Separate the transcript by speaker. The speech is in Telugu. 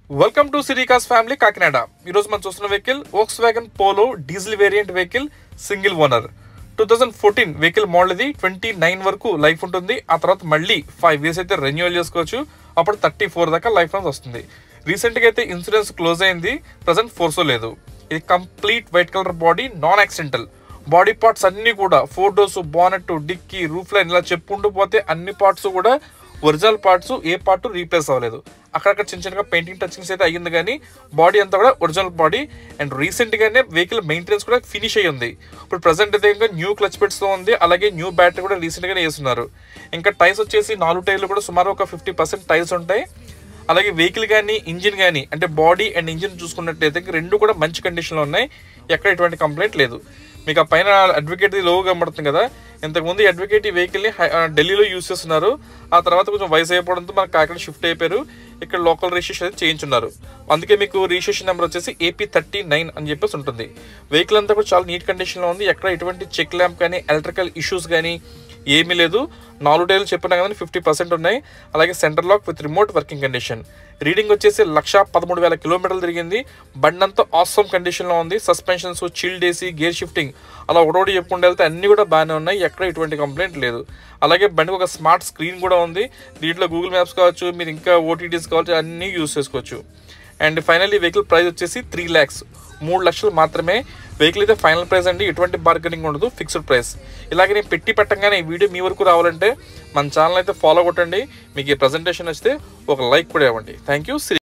Speaker 1: వెల్కమ్ టు సిరీకాస్ ఫ్యామిలీ కాకినాడ. ఈరోజు మనం చూస్తున్న vehicle Volkswagen Polo diesel variant vehicle, single owner 2014 vehicle model. ఇది 29 వరకు లైఫ్ ఉంటుంది. ఆ తర్వాత మళ్ళీ 5 years అయితే రెన్యూవల్ చేసుకోవచ్చు. అప్పుడు 34 దాకా లైఫ్ లాంగ్ వస్తుంది. రీసెంట్గా అయితే ఇన్సూరెన్స్ క్లోజ్ అయింది, ప్రజెంట్ ఫోర్సో లేదు. ఇది complete white colour body, non accidental. Body parts అన్నీ కూడా photos, bonnet, dicky, roof line ఇలా చెప్పుకుంటూ పోతే అన్ని పార్ట్స్ కూడా ఒరిజినల్ పార్ట్స్, ఏ పార్ట్ రీప్లేస్ అవ్వలేదు. అక్కడక్కడ చిన్న చిన్నగా పెయింటింగ్ టచింగ్స్ అయితే అయ్యింది, కానీ బాడీ అంతా కూడా ఒరిజినల్ బాడీ. అండ్ రీసెంట్గానే వెహికల్ మెయింటెనెన్స్ కూడా ఫినిష్ అయ్యి ఉంది. ఇప్పుడు ప్రజెంట్ అయితే ఇంకా న్యూ క్లచ్ పెట్స్తో ఉంది, అలాగే న్యూ బ్యాటరీ కూడా రీసెంట్గానే వేస్తున్నారు. ఇంకా టైర్స్ వచ్చేసి 4 టైర్లు కూడా సుమారు ఒక 50% టైర్స్ ఉంటాయి. అలాగే వెహికల్ కానీ ఇంజిన్ కానీ, అంటే బాడీ అండ్ ఇంజిన్ చూసుకున్నట్లయితే రెండు కూడా మంచి కండిషన్లో ఉన్నాయి. ఎక్కడ ఎటువంటి కంప్లైంట్ లేదు. మీకు ఆ పైన అడ్వకేట్ లోగో కనబడుతుంది కదా, ఇంతకుముందు అడ్వకేట్ ఈ వెహికల్ని ఢిల్లీలో యూజ్ చేస్తున్నారు. ఆ తర్వాత కొంచెం వయసు అయిపోవడంతో మనకు కాకినాడ షిఫ్ట్ అయిపోయారు. ఇక్కడ లోకల్ రిజిస్ట్రేషన్ అయితే చేయించున్నారు. అందుకే మీకు రిజిస్ట్రేషన్ నెంబర్ వచ్చేసి AP39 అని చెప్పేసి ఉంటుంది. వెహికల్ అంతా కూడా చాలా నీట్ కండిషన్లో ఉంది. ఎక్కడ ఎటువంటి చెక్ ల్యాంప్ కానీ, ఎలక్ట్రికల్ ఇష్యూస్ కానీ ఏమీ లేదు. 4 టైర్లు చెప్పినా కానీ 50% ఉన్నాయి. అలాగే centre lock with remote working condition. Reading వచ్చేసి 113,000 కిలోమీటర్లు తిరిగింది. బండి అంతా ఆసమ్ కండిషన్లో ఉంది. Suspensions, chilled AC, gear shifting అలా ఒకటి చెప్పుకుంటూ వెళ్తే అన్నీ కూడా బాగానే ఉన్నాయి. ఎక్కడ ఎటువంటి కంప్లైంట్ లేదు. అలాగే బండికి ఒక స్మార్ట్ స్క్రీన్ కూడా ఉంది. దీంట్లో గూగుల్ మ్యాప్స్ కావచ్చు, మీరు ఇంకా OTTs కావచ్చు, అన్నీ యూజ్ చేసుకోవచ్చు. అండ్ ఫైనల్లీ వెహికల్ ప్రైస్ వచ్చేసి 3 lakhs, 3 లక్షలు మాత్రమే. వెహికల్ అయితే ఫైనల్ ప్రైస్ అండి, ఎటువంటి బార్గెనింగ్ ఉండదు, ఫిక్స్డ్ ప్రైస్. ఇలాగే నేను పెట్టగానే ఈ వీడియో మీ వరకు రావాలంటే మన ఛానల్ అయితే ఫాలో కొట్టండి. మీకు ఈ ప్రజెంటేషన్ వస్తే ఒక లైక్ కూడా ఇవ్వండి. Thank you.